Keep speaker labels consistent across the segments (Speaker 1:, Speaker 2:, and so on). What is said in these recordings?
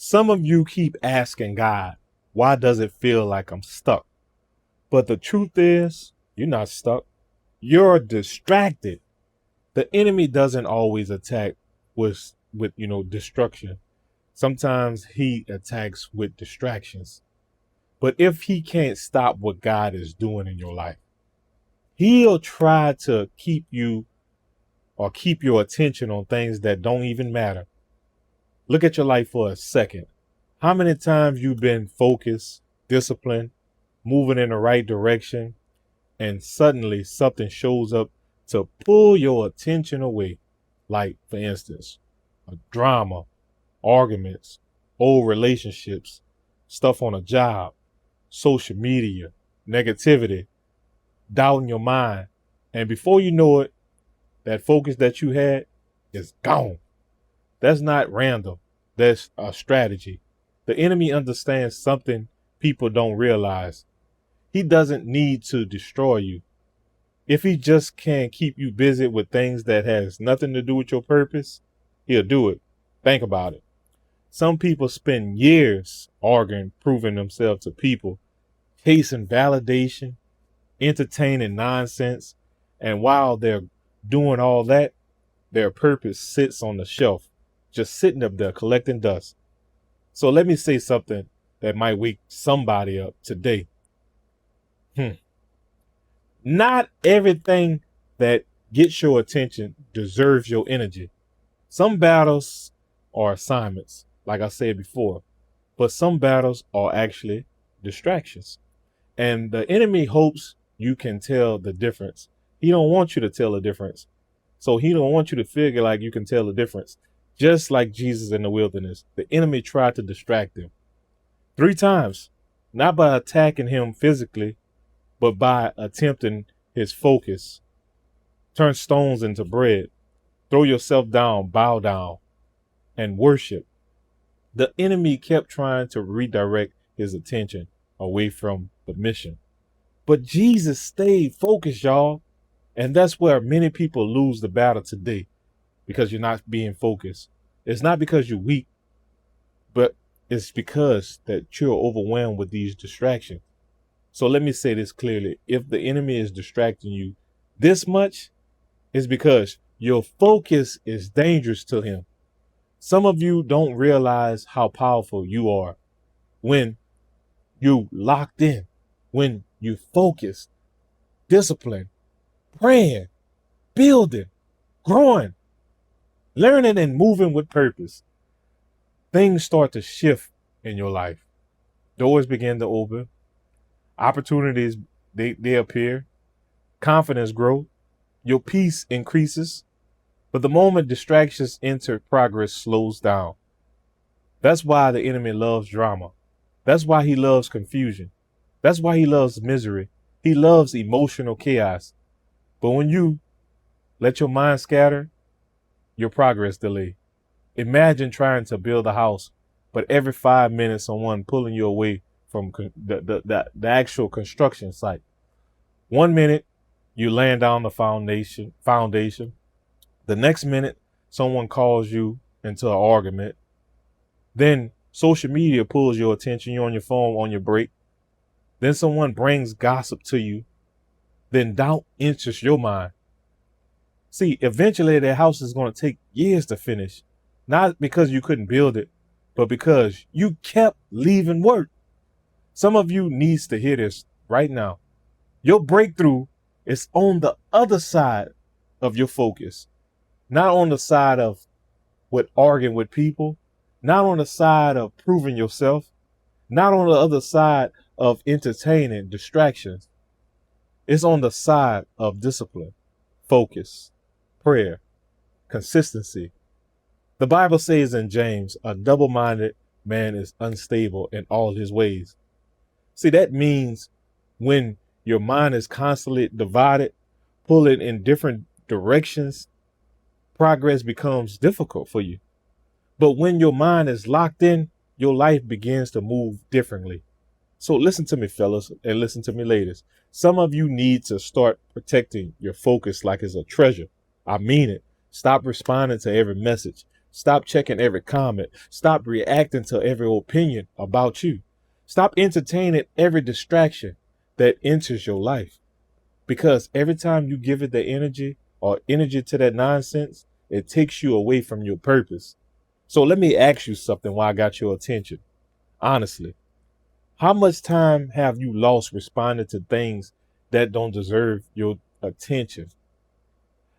Speaker 1: Some of you keep asking God, why does it feel like I'm stuck? But the truth is, you're not stuck. You're distracted. The enemy doesn't always attack with destruction. Sometimes he attacks with distractions. But if he can't stop what God is doing in your life, he'll try to keep you or keep your attention on things that don't even matter. Look at your life for a second. How many times you've been focused, disciplined, moving in the right direction, and suddenly something shows up to pull your attention away? Like, for instance, a drama, arguments, old relationships, stuff on a job, social media, negativity, doubt in your mind. And before you know it, that focus that you had is gone. That's not random. That's a strategy. The enemy understands something people don't realize. He doesn't need to destroy you. If he just can keep you busy with things that has nothing to do with your purpose, he'll do it. Think about it. Some people spend years arguing, proving themselves to people, chasing validation, entertaining nonsense. And while they're doing all that, their purpose sits on the shelf, just sitting up there collecting dust. So let me say something that might wake somebody up today. Not everything that gets your attention deserves your energy. Some battles are assignments, like I said before, but some battles are actually distractions. And the enemy hopes you can tell the difference. He don't want you to tell the difference. So he don't want you to figure like you can tell the difference. Just like Jesus in the wilderness, the enemy tried to distract him 3 times, not by attacking him physically, but by attempting his focus. Turn stones into bread. Throw yourself down, bow down, and worship. The enemy kept trying to redirect his attention away from the mission. But Jesus stayed focused, y'all. And that's where many people lose the battle today, because you're not being focused. It's not because you're weak, but it's because that you're overwhelmed with these distractions. So let me say this clearly. If the enemy is distracting you this much, it's because your focus is dangerous to him. Some of you don't realize how powerful you are when you locked in, when you focused, disciplined, praying, building, growing, learning and moving with purpose. Things start to shift in your life. Doors begin to open. Opportunities, they appear. Confidence grows. Your peace increases. But the moment distractions enter, progress slows down. That's why the enemy loves drama. That's why he loves confusion. That's why he loves misery. He loves emotional chaos. But when you let your mind scatter, your progress delay. Imagine trying to build a house, but every 5 minutes someone pulling you away from the actual construction site. 1 minute you land down the foundation. The next minute someone calls you into an argument. Then social media pulls your attention. You're on your phone on your break. Then someone brings gossip to you. Then doubt enters your mind. See, eventually that house is going to take years to finish. Not because you couldn't build it, but because you kept leaving work. Some of you needs to hear this right now. Your breakthrough is on the other side of your focus. Not on the side of arguing with people. Not on the side of proving yourself. Not on the other side of entertaining distractions. It's on the side of discipline, focus, prayer, consistency. The Bible says in James, a double-minded man is unstable in all his ways. See, that means when your mind is constantly divided, pulling in different directions, progress becomes difficult for you. But when your mind is locked in, your life begins to move differently. So listen to me, fellas, and listen to me, ladies. Some of you need to start protecting your focus like it's a treasure. I mean it. Stop responding to every message. Stop checking every comment. Stop reacting to every opinion about you. Stop entertaining every distraction that enters your life. Because every time you give it the energy or energy to that nonsense, it takes you away from your purpose. So let me ask you something while I got your attention. Honestly, how much time have you lost responding to things that don't deserve your attention?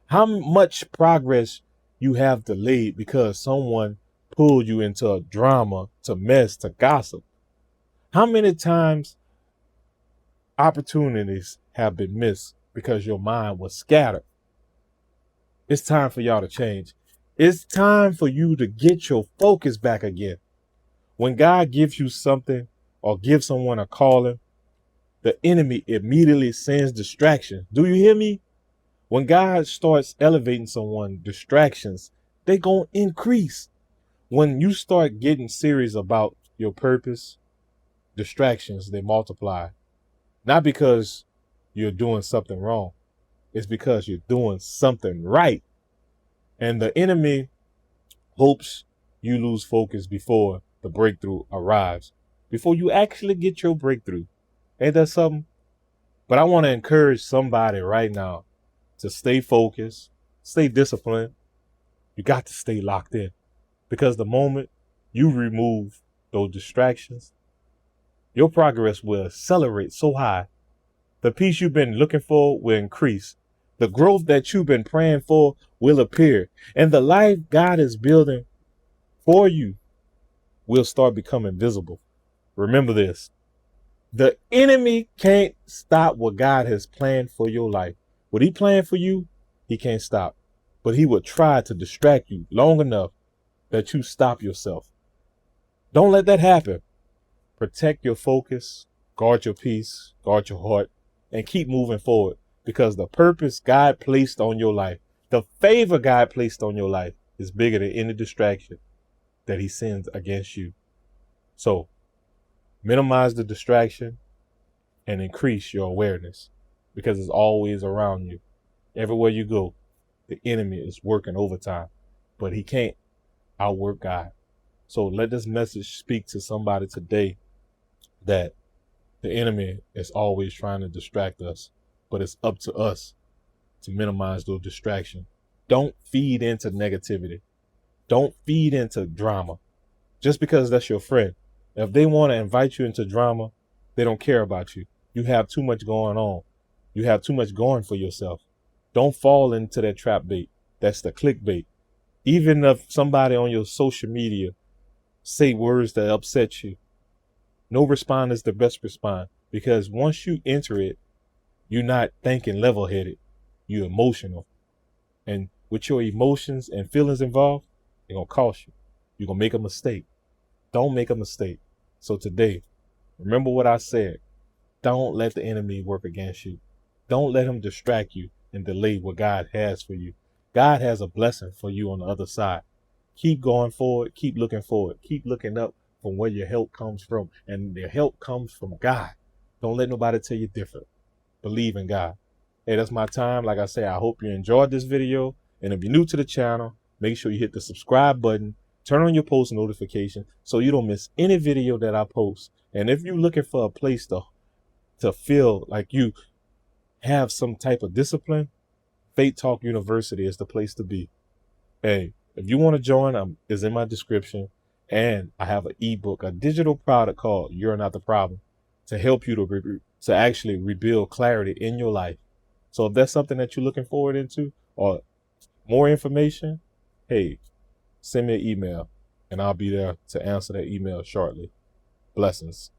Speaker 1: How much progress you have delayed because someone pulled you into a drama, to mess, to gossip? How many times opportunities have been missed because your mind was scattered? It's time for y'all to change. It's time for you to get your focus back again. When God gives you something or gives someone a calling, the enemy immediately sends distraction. Do you hear me? When God starts elevating someone, distractions, they gonna increase. When you start getting serious about your purpose, distractions, they multiply. Not because you're doing something wrong. It's because you're doing something right. And the enemy hopes you lose focus before the breakthrough arrives, before you actually get your breakthrough. Ain't that something? But I want to encourage somebody right now to stay focused, stay disciplined. You got to stay locked in, because the moment you remove those distractions, your progress will accelerate so high. The peace you've been looking for will increase. The growth that you've been praying for will appear. And the life God is building for you will start becoming visible. Remember this. The enemy can't stop what God has planned for your life. What he planned for you, he can't stop. But he will try to distract you long enough that you stop yourself. Don't let that happen. Protect your focus, guard your peace, guard your heart, and keep moving forward, because the purpose God placed on your life, the favor God placed on your life, is bigger than any distraction that he sends against you. So minimize the distraction and increase your awareness, because it's always around you. Everywhere you go, the enemy is working overtime, but he can't outwork God. So let this message speak to somebody today, that the enemy is always trying to distract us, but it's up to us to minimize those distractions. Don't feed into negativity. Don't feed into drama just because that's your friend. If they want to invite you into drama, they don't care about you. You have too much going on. You have too much going for yourself. Don't fall into that trap bait. That's the clickbait. Even if somebody on your social media say words that upset you, no respond is the best respond, because once you enter it, you're not thinking level-headed. You're emotional. And with your emotions and feelings involved, they're going to cost you. You're going to make a mistake. Don't make a mistake. So today, remember what I said. Don't let the enemy work against you. Don't let him distract you and delay what God has for you. God has a blessing for you on the other side. Keep going forward. Keep looking forward. Keep looking up from where your help comes from. And your help comes from God. Don't let nobody tell you different. Believe in God. Hey, that's my time. Like I say, I hope you enjoyed this video. And if you're new to the channel, make sure you hit the subscribe button. Turn on your post notification so you don't miss any video that I post. And if you're looking for a place to feel like you have some type of discipline, Faith Talk University is the place to be. Hey, if you want to join, it's in my description. And I have an ebook, a digital product called You're Not the Problem, to help you to actually rebuild clarity in your life. So if that's something that you're looking forward into, or more information, hey, send me an email and I'll be there to answer that email shortly. Blessings.